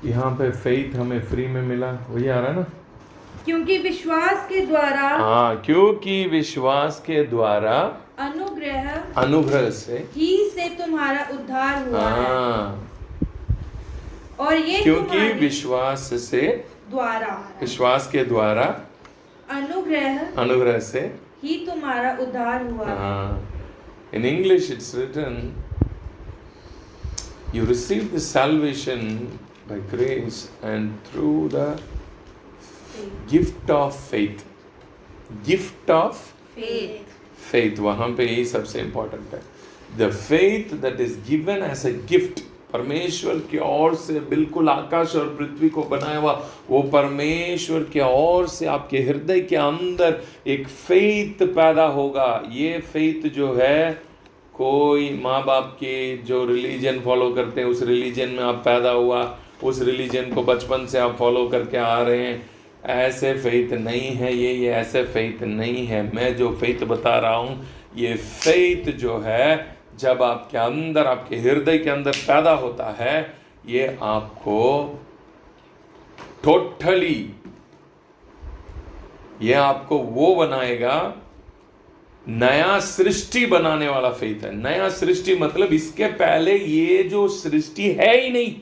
यहाँ पे फेथ हमें फ्री में मिला, वही आ रहा है ना? क्योंकि विश्वास के द्वारा हाँ, क्योंकि विश्वास के द्वारा अनुग्रह से ही से तुम्हारा उद्धार हुआ है। हाँ, और ये क्योंकि तुम्हारी विश्वास से, द्वारा विश्वास के द्वारा अनुग्रह से ही तुम्हारा उद्धार हुआ है। हाँ, in English it's written, you receive the salvation by grace and through the gift of faith. Gift of faith, वहाँ पे यही सबसे important है। The faith that is given as a gift, परमेश्वर की ओर से, बिल्कुल आकाश और पृथ्वी को बनाया हुआ वो परमेश्वर की ओर से आपके हृदय के अंदर एक फेथ पैदा होगा। ये फेथ जो है, कोई माँ बाप के जो रिलीजन फॉलो करते हैं उस रिलीजन में आप पैदा हुआ, उस रिलीजन को बचपन से आप फॉलो करके आ रहे हैं, ऐसे फेथ नहीं है ये ऐसे फेथ नहीं है। मैं जो फेथ बता रहा हूँ, ये फेथ जो है जब आपके अंदर, आपके हृदय के अंदर पैदा होता है, ये आपको टोटली, ये आपको वो बनाएगा, नया सृष्टि बनाने वाला फेथ है। नया सृष्टि मतलब इसके पहले ये जो सृष्टि है ही नहीं।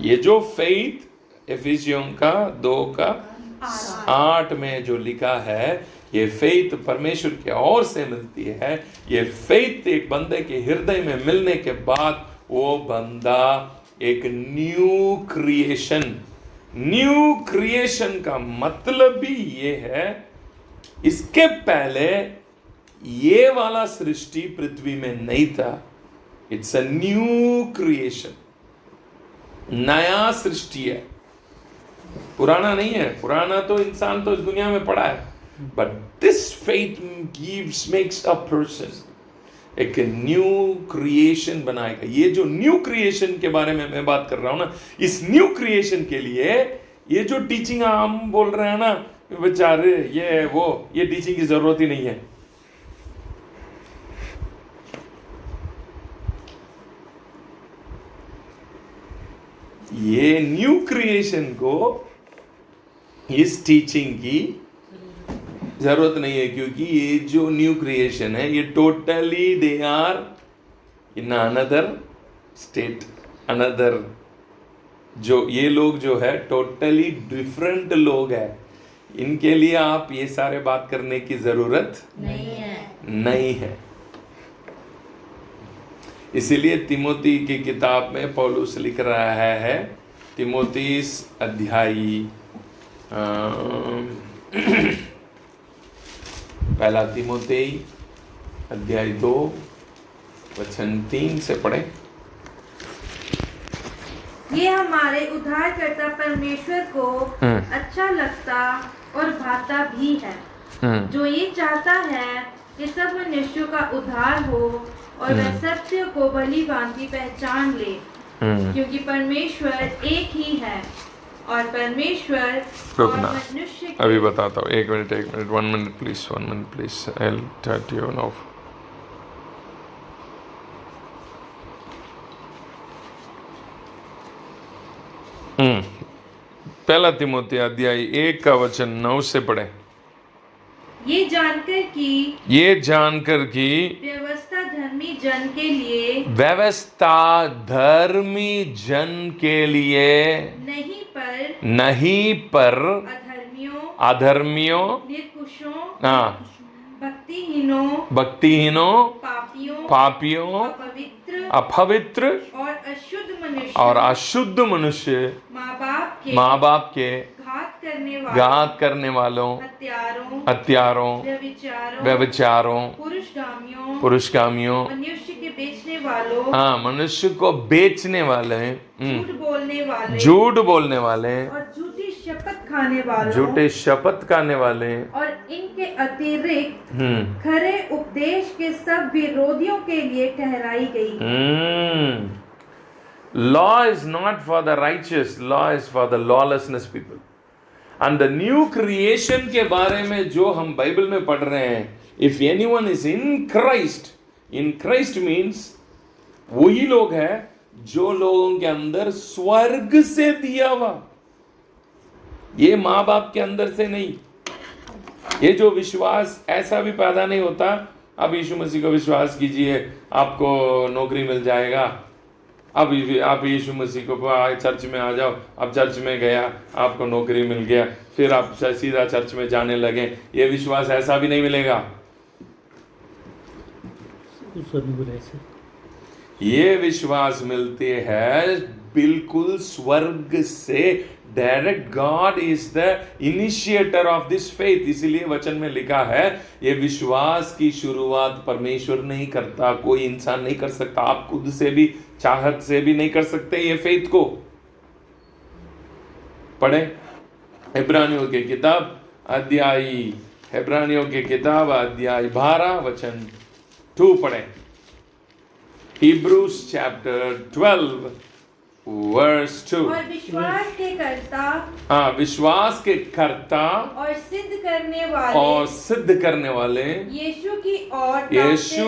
ये जो फेथ एफिसियों का 2:8 में जो लिखा है, ये फेथ परमेश्वर की ओर से मिलती है। ये फेथ एक बंदे के हृदय में मिलने के बाद वो बंदा एक न्यू क्रिएशन का मतलब भी ये है, इसके पहले ये वाला सृष्टि पृथ्वी में नहीं था। इट्स अ न्यू क्रिएशन, नया सृष्टि है, पुराना नहीं है। पुराना तो इंसान तो इस दुनिया में पड़ा है, but this faith makes a person, एक न्यू क्रिएशन बनाएगा। ये जो न्यू क्रिएशन के बारे में मैं बात कर रहा हूं ना, इस न्यू क्रिएशन के लिए ये जो टीचिंग हम बोल रहे हैं ना, बेचारे ये टीचिंग की जरूरत ही नहीं है। ये न्यू क्रिएशन को इस टीचिंग की जरूरत नहीं है, क्योंकि ये जो न्यू क्रिएशन है ये totally they are in another state, another, जो ये लोग जो है टोटली डिफरेंट लोग हैं। इनके लिए आप ये सारे बात करने की जरूरत नहीं है। इसीलिए तिमोती की किताब में पौलुस लिख रहा है, तिमोतीस अध्यायी पहला तिमोथी अध्याय 2:3 से पढ़े। ये हमारे उद्धारकर्ता परमेश्वर को अच्छा लगता और भाता भी है, जो ये चाहता है कि सब मनुष्यों का उद्धार हो और वह सत्य को भली भांति पहचान ले, क्योंकि परमेश्वर एक ही है और परमेश्वर और मनुष्य। अभी बताता हूँ, एक minute 1 minute please, I will tell you now. पहला तिमोथी अध्याय 1:9 से पढ़े। ये जानकर कि व्यवस्था धर्मी जन के लिए नहीं पर अधर्मियों, निर्कुशों, भक्तिहीनों, पापियों, अपवित्र और अशुद्ध मनुष्य, माँ बाप के घात करने वालों, हत्यारों, व्यभिचारों, पुरुषगामियों, मनुष्य को बेचने वाले, झूठ बोलने वाले, और झूठी शपथ खाने वाले, और इनके अतिरिक्त खरे उपदेश के सब विरोधियों के लिए ठहराई गई। Law is not for the righteous, law is for the lawlessness people. And the new creation के बारे में जो हम बाइबल में पढ़ रहे हैं, if anyone is in Christ means वही लोग हैं जो लोगों के अंदर स्वर्ग से दिया हुआ, ये माँ बाप के अंदर से नहीं। ये जो विश्वास ऐसा भी पैदा नहीं होता, अब यीशु मसीह को विश्वास कीजिए आपको नौकरी मिल जाएगा, अब आप यीशु मसीह को चर्च में आ जाओ, अब चर्च में गया आपको नौकरी मिल गया, फिर आप सीधा चर्च में जाने लगे। ये विश्वास ऐसा भी नहीं मिलेगा। ये विश्वास मिलते हैं बिल्कुल स्वर्ग से direct. God is the initiator of this faith. इसीलिए वचन में लिखा है ये विश्वास की शुरुआत परमेश्वर नहीं करता, कोई इंसान नहीं कर सकता, आप खुद से भी चाहत से भी नहीं कर सकते ये फेथ को। पढ़े इब्रानियों के किताब अध्याय 12 वचन 2 पढ़े। Hebrews chapter 12 verse 2। और विश्वास के कर्ता, विश्वास के कर्ता और सिद्ध करने वाले यीशु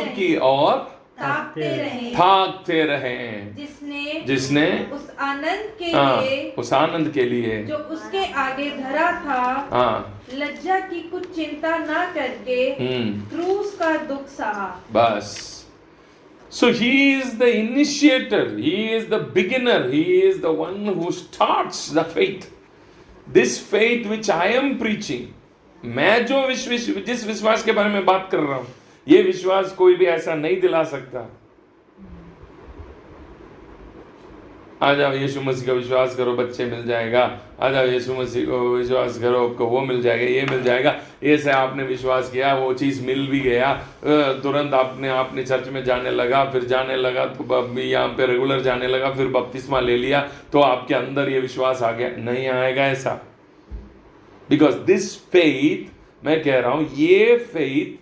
की ओर ताकते रहे, जिसने उस आनंद के लिए जो उसके आगे धरा था, लज्जा की कुछ चिंता ना करके क्रूस का दुख सहा। बस। So he is the initiator, he is the beginner, he is the one who starts the faith. This faith which I am preaching, मैं जो जिस विश्वास के बारे में बात कर रहा हूं, ये विश्वास कोई भी ऐसा नहीं दिला सकता। आ जाओ यीशु मसीह का विश्वास करो बच्चे मिल जाएगा, आ जाओ यीशु मसीह को विश्वास करो आपको वो मिल जाएगा, ये मिल जाएगा। ऐसे आपने विश्वास किया, वो चीज़ मिल भी गया, तुरंत आपने चर्च में जाने लगा, फिर जाने लगा तो यहाँ पे रेगुलर जाने लगा, फिर बपतिस्मा ले लिया तो आपके अंदर ये विश्वास आ गया। नहीं आएगा ऐसा। बिकॉज दिस फेथ, मैं कह रहा हूं ये फेथ,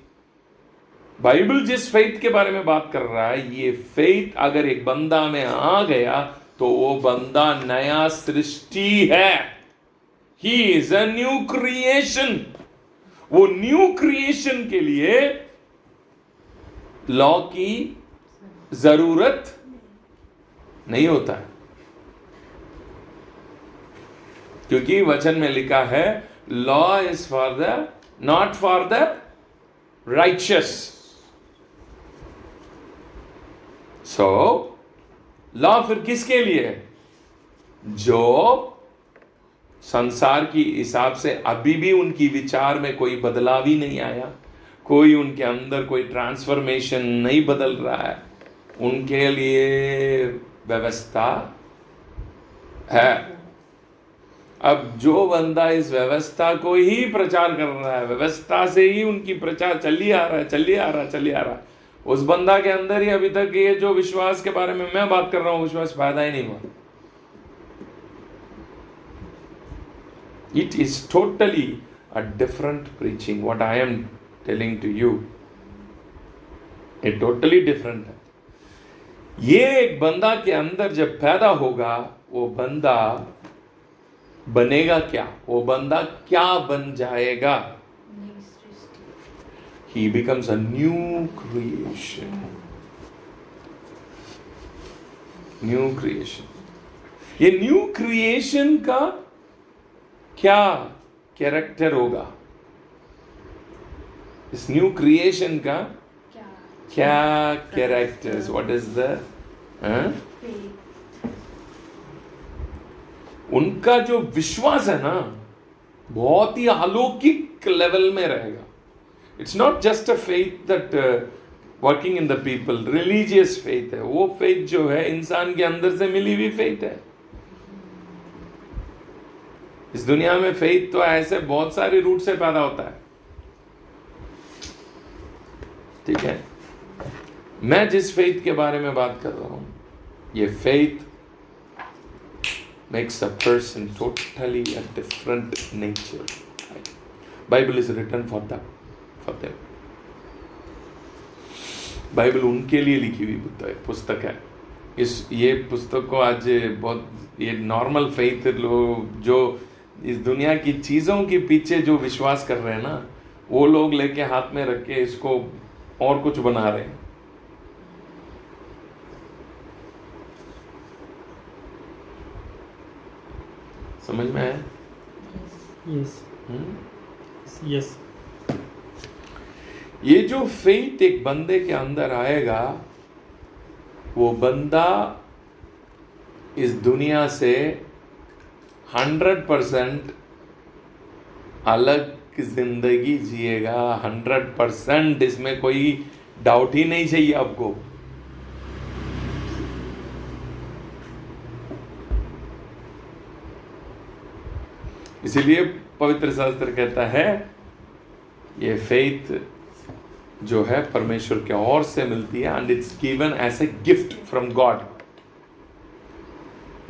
बाइबल जिस फेथ के बारे में बात कर रहा है, ये फेथ अगर एक बंदा में आ गया तो वो बंदा नया सृष्टि है। He is a new creation. वो न्यू क्रिएशन के लिए लॉ की जरूरत नहीं होता है, क्योंकि वचन में लिखा है law is for the not for the righteous. So law फिर किसके लिए है? जो संसार की हिसाब से अभी भी उनकी विचार में कोई बदलाव ही नहीं आया, कोई उनके अंदर कोई ट्रांसफॉर्मेशन नहीं बदल रहा है, उनके लिए व्यवस्था है। अब जो बंदा इस व्यवस्था को ही प्रचार कर रहा है, व्यवस्था से ही उनकी प्रचार चली आ रहा है, उस बंदा के अंदर ही अभी तक ये जो विश्वास के बारे में मैं बात कर रहा हूं, विश्वास पैदा ही नहीं हुआ। It is totally a different preaching. What I am telling to you, it totally different है। ये एक बंदा के अंदर जब पैदा होगा, वो बंदा बनेगा क्या? वो बंदा क्या बन जाएगा? He becomes a new creation. New creation. ये न्यू क्रिएशन का क्या कैरेक्टर होगा? इस न्यू क्रिएशन का क्या कैरेक्टर्स? व्हाट इज द उनका जो विश्वास है ना, बहुत ही अलौकिक लेवल में रहेगा। It's not just a faith that working in the people, religious faith है। वो faith जो है इंसान के अंदर से मिली हुई faith है। इस दुनिया में faith तो ऐसे बहुत सारे रूट से पैदा होता है, ठीक है। मैं जिस faith के बारे में बात कर रहा हूं, ये faith makes a person totally a different nature. Bible is written for them. Bible उनके लिए लिखी हुई पुस्तक है। ये पुस्तक को आज बहुत ये नॉर्मल फेथ लोग जो इस दुनिया की चीज़ों के पीछे जो विश्वास कर रहे हैं ना, वो लोग लेके हाथ में रख के इसको और कुछ बना रहे हैं। समझ में आया? Yes yes. ये जो फेथ एक बंदे के अंदर आएगा, वो बंदा इस दुनिया से 100% अलग जिंदगी जिएगा। 100%, इसमें कोई डाउट ही नहीं चाहिए आपको। इसीलिए पवित्र शास्त्र कहता है ये फेथ जो है परमेश्वर के ओर से मिलती है, and it's given as a gift from God.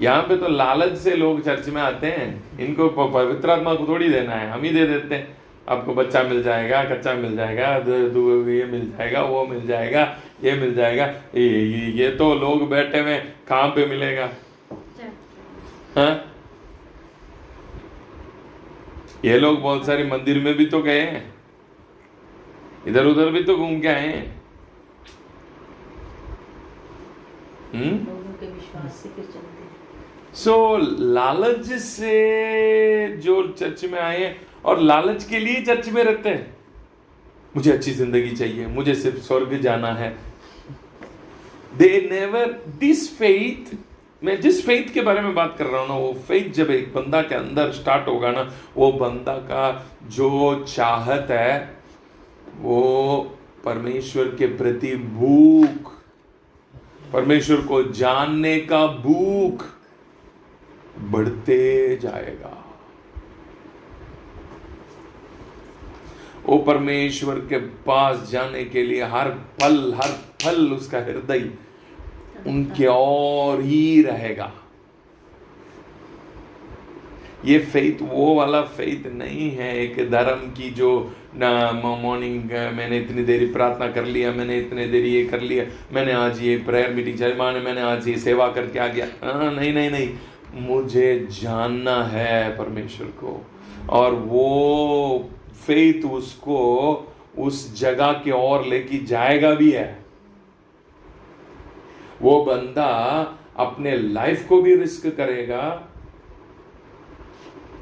यहाँ पे तो लालच से लोग चर्च में आते हैं, इनको पवित्र आत्मा को थोड़ी देना है, हम ही दे देते हैं। आपको बच्चा मिल जाएगा, कच्चा मिल जाएगा, ये मिल जाएगा, वो मिल जाएगा, ये मिल जाएगा। ये तो लोग बैठे हुए कहाँ पे मिलेगा? हाँ, ये लोग बहुत सारे मंदिर में भी तो गए हैं, इधर उधर भी तो घूम के आए हैं। लोगों के विश्वास से फिर चलते हैं। सो लालच से जो चर्च में आए हैं और लालच के लिए चर्च में रहते हैं, मुझे अच्छी जिंदगी चाहिए, मुझे सिर्फ स्वर्ग जाना है। They never this faith. मैं जिस फेथ के बारे में बात कर रहा हूं ना, वो फेथ जब एक बंदा के अंदर स्टार्ट होगा ना, वो बंदा का जो चाहत है, वो परमेश्वर के प्रति भूख, परमेश्वर को जानने का भूख बढ़ते जाएगा। वो परमेश्वर के पास जाने के लिए हर पल उसका हृदय उनके और ही रहेगा। ये फेथ वो वाला फेथ नहीं है एक धर्म की, जो ना मॉर्निंग मैंने इतनी देरी प्रार्थना कर लिया, मैंने इतने देरी ये कर लिया, मैंने आज ये प्रेयर मीटिंग चल, मैंने आज ये सेवा करके आ गया। नहीं नहीं नहीं, मुझे जानना है परमेश्वर को, और वो फेथ उसको उस जगह के ओर लेके जाएगा भी है। वो बंदा अपने लाइफ को भी रिस्क करेगा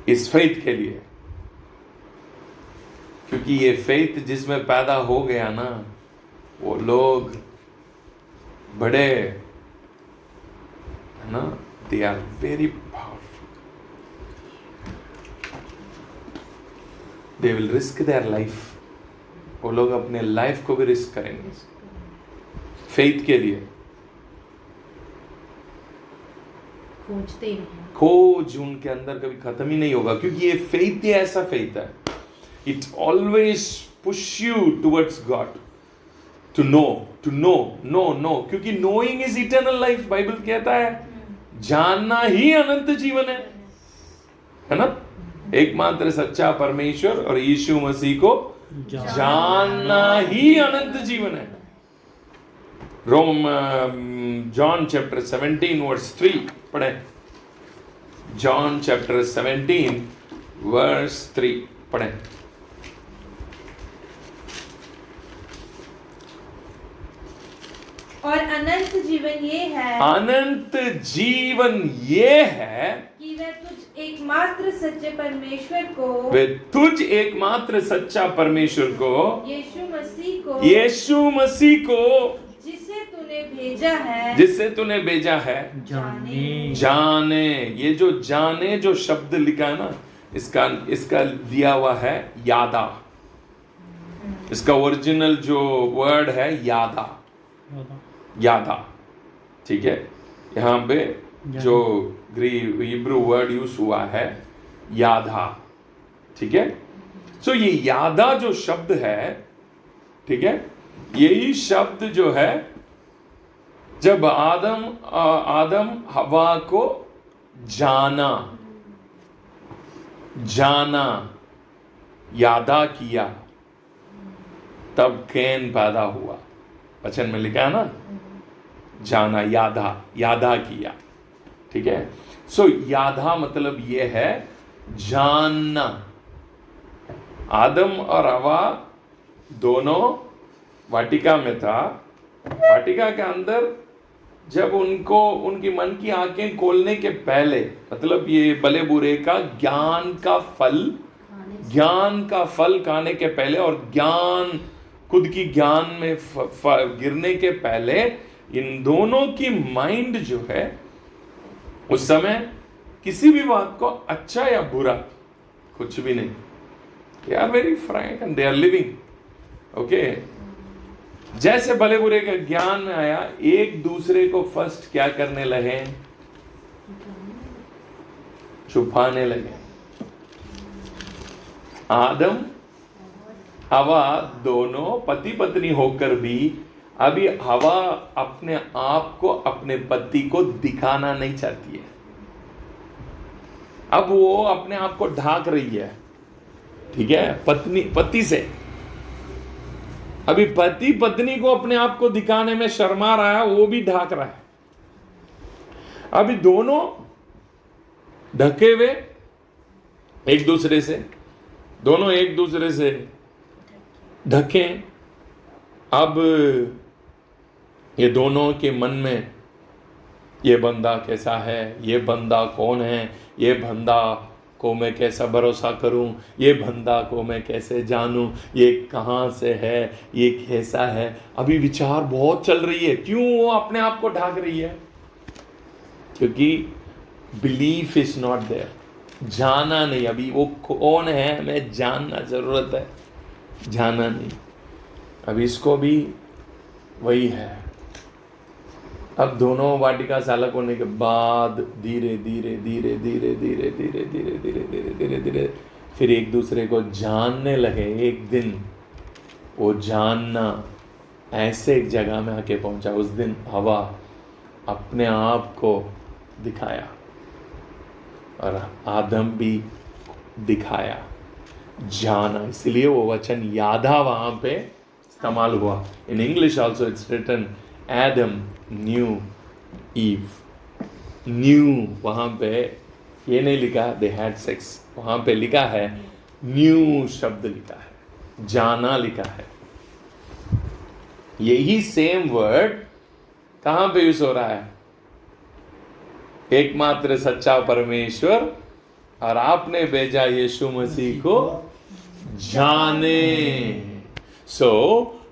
इस फेथ के लिए, क्योंकि ये फेथ जिसमें पैदा हो गया ना, वो लोग बड़े है ना, they are very powerful, they will risk their life. वो लोग अपने लाइफ को भी रिस्क करेंगे फेथ के लिए। खोजते ही नहीं, खोज उनके अंदर कभी खत्म ही नहीं होगा, क्योंकि ये फेथ ही ऐसा फेथ है, it always push you towards God, to know, क्योंकि knowing is eternal life. Bible कहता है जानना ही अनंत जीवन है ना। एकमात्र सच्चा परमेश्वर और यीशु मसीह को जानना ही अनंत जीवन है। जॉन चैप्टर 17 वर्स 3 पढ़े। जॉन चैप्टर 17 वर्स 3 पढ़े। और अनंत जीवन ये है, अनंत जीवन ये है कि वे तुझ एकमात्र सच्चे परमेश्वर को, वे तुझ एकमात्र सच्चा परमेश्वर को, यीशु मसीह को जिसे तूने भेजा है जाने। ये जो जाने जो शब्द लिखा है ना, इसका दिया हुआ है यादा। इसका ओरिजिनल जो वर्ड है यादा, ठीक है। यहाँ पे जो हिब्रू वर्ड यूज हुआ है यादा, ठीक है। सो ये यादा जो शब्द है, ठीक है, यही शब्द जो है जब आदम हवा को जाना यादा किया, तब कैन पैदा हुआ। वचन में लिखा है ना, जाना, यादा किया, ठीक है। सो यादा मतलब ये है जानना। आदम और हवा दोनों वाटिका में था। वाटिका के अंदर जब उनको उनकी मन की आंखें खोलने के पहले, मतलब ये भले बुरे का ज्ञान का फल खाने के पहले और ज्ञान खुद की ज्ञान में गिरने के पहले, इन दोनों की माइंड जो है उस समय किसी भी बात को अच्छा या बुरा कुछ भी नहीं, they are very frank and they are living okay. जैसे भले बुरे का ज्ञान में आया, एक दूसरे को फर्स्ट क्या करने लगे, छुपाने लगे। आदम हवा दोनों पति पत्नी होकर भी अभी हवा अपने आप को अपने पति को दिखाना नहीं चाहती है। अब वो अपने आप को ढाक रही है, ठीक है, पति से। अभी पति पत्नी को अपने आप को दिखाने में शर्मा रहा है, वो भी ढाक रहा है। अभी दोनों ढके हुए एक दूसरे से, दोनों एक दूसरे से ढके। अब ये दोनों के मन में ये बंदा कैसा है, ये बंदा कौन है, ये बंदा को मैं कैसा भरोसा करूं, ये बंदा को मैं कैसे जानूं, ये कहाँ से है, ये कैसा है। अभी विचार बहुत चल रही है। क्यों वो अपने आप को ढाक रही है? क्योंकि बिलीफ इज नॉट देयर, जाना नहीं। अभी वो कौन है हमें जानना जरूरत है, जाना नहीं। अब इसको भी वही है। अब दोनों वाटिका चालक होने के बाद धीरे धीरे धीरे धीरे धीरे धीरे धीरे धीरे धीरे धीरे धीरे फिर एक दूसरे को जानने लगे। एक दिन वो जानना ऐसे एक जगह में आके पहुंचा। उस दिन हवा अपने आप को दिखाया और आदम भी दिखाया, जाना। इसलिए वो वचन यादा वहां पे इस्तेमाल हुआ। In English also it's written Adam knew Eve. Knew वहां पे ये नहीं लिखा they had sex, वहां पे लिखा है knew शब्द लिखा है, जाना लिखा है। यही सेम वर्ड कहां पे यूज हो रहा है? एकमात्र सच्चा परमेश्वर और आपने भेजा यीशु मसीह को जाने। So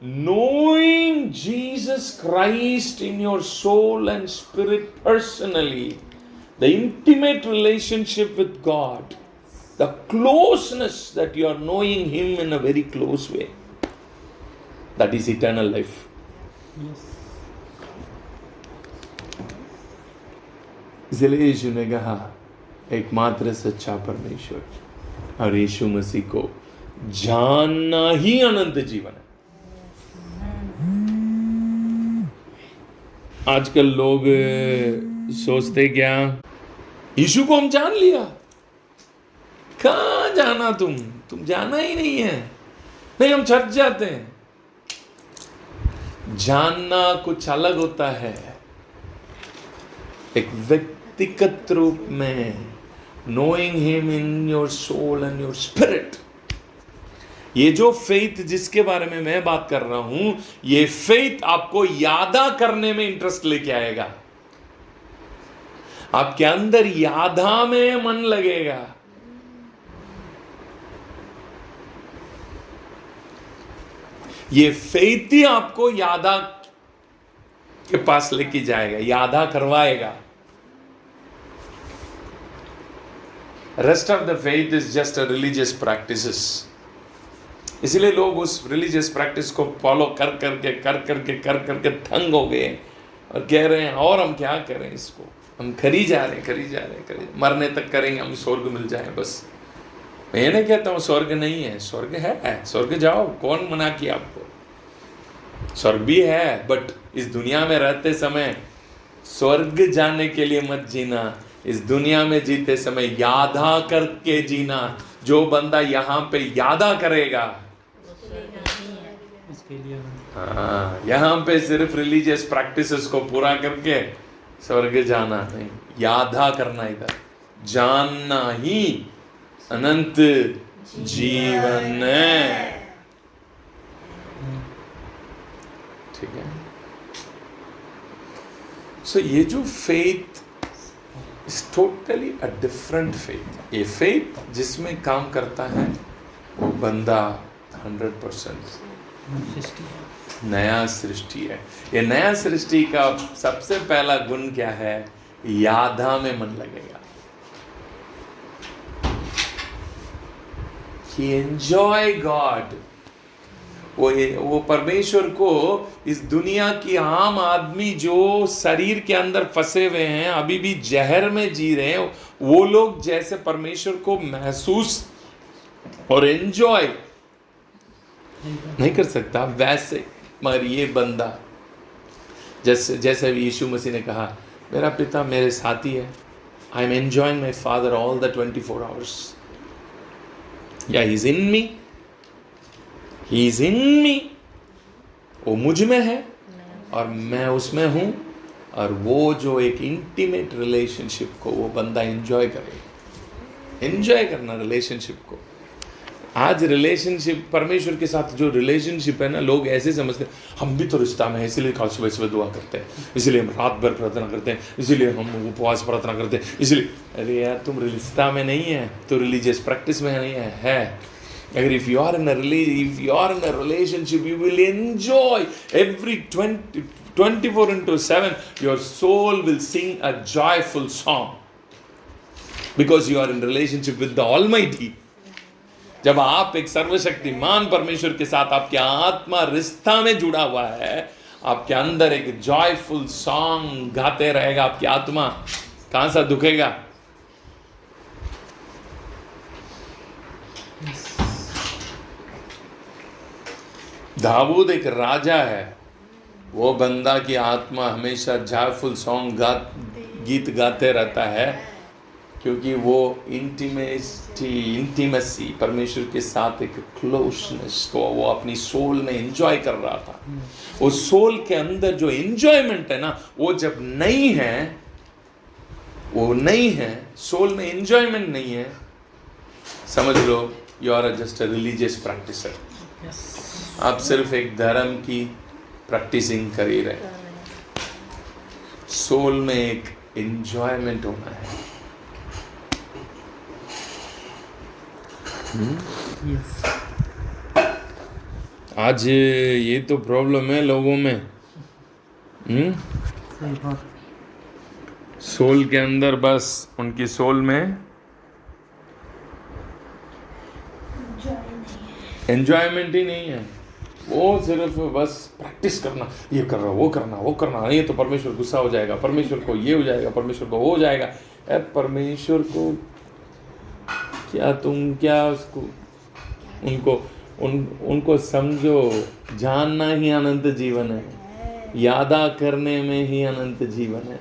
knowing Jesus Christ in your soul and spirit personally, the intimate relationship with God, the closeness that you are knowing Him in a very close way, that is eternal life. Yes. इसलिए यीशु ने कहा एकमात्र सच्चा परमेश्वर और यीशु मसीह को जानना ही अनंत जीवन है। आजकल लोग सोचते क्या, यीशु को हम जान लिया। कहाँ जाना, तुम जाना ही नहीं है। नहीं, हम चर्च जाते हैं। जानना कुछ अलग होता है, एक व्यक्तिगत रूप में, knowing him in your soul and your spirit। ये जो फेथ जिसके बारे में मैं बात कर रहा हूं, ये फेथ आपको यादा करने में इंटरेस्ट लेके आएगा। आपके अंदर यादा में मन लगेगा। ये फेथ ही आपको यादा के पास लेके जाएगा, यादा करवाएगा। Rest of the faith is just a religious practices. इसलिए लोग उस रिलीजियस प्रैक्टिस को फॉलो कर करके तंग हो गए और कह रहे हैं और हम क्या करें, इसको हम करी जा रहे हैं, मरने तक करेंगे, हम स्वर्ग मिल जाए बस। मैं ये नहीं कहता हूँ स्वर्ग नहीं है, स्वर्ग है, स्वर्ग जाओ, कौन मना किया आपको? स्वर्ग भी है, बट इस दुनिया में रहते समय स्वर्ग जाने के लिए मत जीना। इस दुनिया में जीते समय यादा करके जीना। जो बंदा यहाँ पे यादा करेगा, यहाँ पे सिर्फ रिलीजियस प्रैक्टिसेस को पूरा करके स्वर्ग जाना नहीं, यादा करना, इधर जानना ही अनंत जीवन है। ठीक है। सो ये जो faith is totally a different faith. ये फेथ जिसमें काम करता है वो बंदा 100% नया सृष्टि है। ये नया सृष्टि का सबसे पहला गुण क्या है? यादा में मन लगेगा। He enjoy God। वो परमेश्वर को इस दुनिया की आम आदमी जो शरीर के अंदर फंसे हुए हैं, अभी भी जहर में जी रहे हैं, वो लोग जैसे परमेश्वर को महसूस और एंजॉय नहीं कर सकता, वैसे मगर ये बंदा जैसे यीशु मसीह ने कहा, मेरा पिता मेरे साथी है, I am enjoying my father all the 24 hours. या he is in me, he is in मी, वो मुझ में है और मैं उसमें हूँ, और वो जो एक इंटीमेट रिलेशनशिप को वो बंदा एंजॉय करेगा। एंजॉय करना रिलेशनशिप को। आज रिलेशनशिप परमेश्वर के साथ जो रिलेशनशिप है ना, लोग ऐसे समझते हैं हम भी तो रिश्ता में है, इसीलिए कल सुबह सुबह दुआ करते हैं, इसीलिए हम रात भर प्रार्थना करते हैं, इसीलिए हम उपवास प्रार्थना करते हैं, इसलिए। अरे यार, तुम रिश्ता में नहीं है तो रिलीजियस प्रैक्टिस में नहीं है। अगर if you are in a relationship you will enjoy every 24/7 your soul will sing a joyful song because you are in relationship with the almighty. जब आप एक सर्वशक्तिमान परमेश्वर के साथ आपकी आत्मा रिश्ता में जुड़ा हुआ है, आपके अंदर एक जॉयफुल सॉन्ग गाते रहेगा, आपकी आत्मा कहां सा दुखेगा? दाऊद एक राजा है, वो बंदा की आत्मा हमेशा जॉयफुल सॉन्ग गीत गाते रहता है, क्योंकि वो इंटीमेसी परमेश्वर के साथ एक क्लोजनेस को वो अपनी सोल में एंजॉय कर रहा था। वो सोल के अंदर जो एंजॉयमेंट है ना, वो जब नहीं है, वो नहीं है, सोल में एंजॉयमेंट नहीं है, समझ लो you are just a religious practiser. आप सिर्फ एक धर्म की प्रैक्टिसिंग कर ही रहे। सोल में एक एंजॉयमेंट होना है। आज ये तो प्रॉब्लम है लोगों में। सोल के अंदर बस उनकी सोल में एंजॉयमेंट ही नहीं है। वो सिर्फ बस प्रैक्टिस करना, ये कर रहा, वो करना, वो करना, ये तो परमेश्वर गुस्सा हो जाएगा, परमेश्वर को ये हो जाएगा, परमेश्वर को हो जाएगा। यार परमेश्वर को क्या तुम क्या उसको उनको समझो। जानना ही अनंत जीवन है, यादा करने में ही अनंत जीवन है।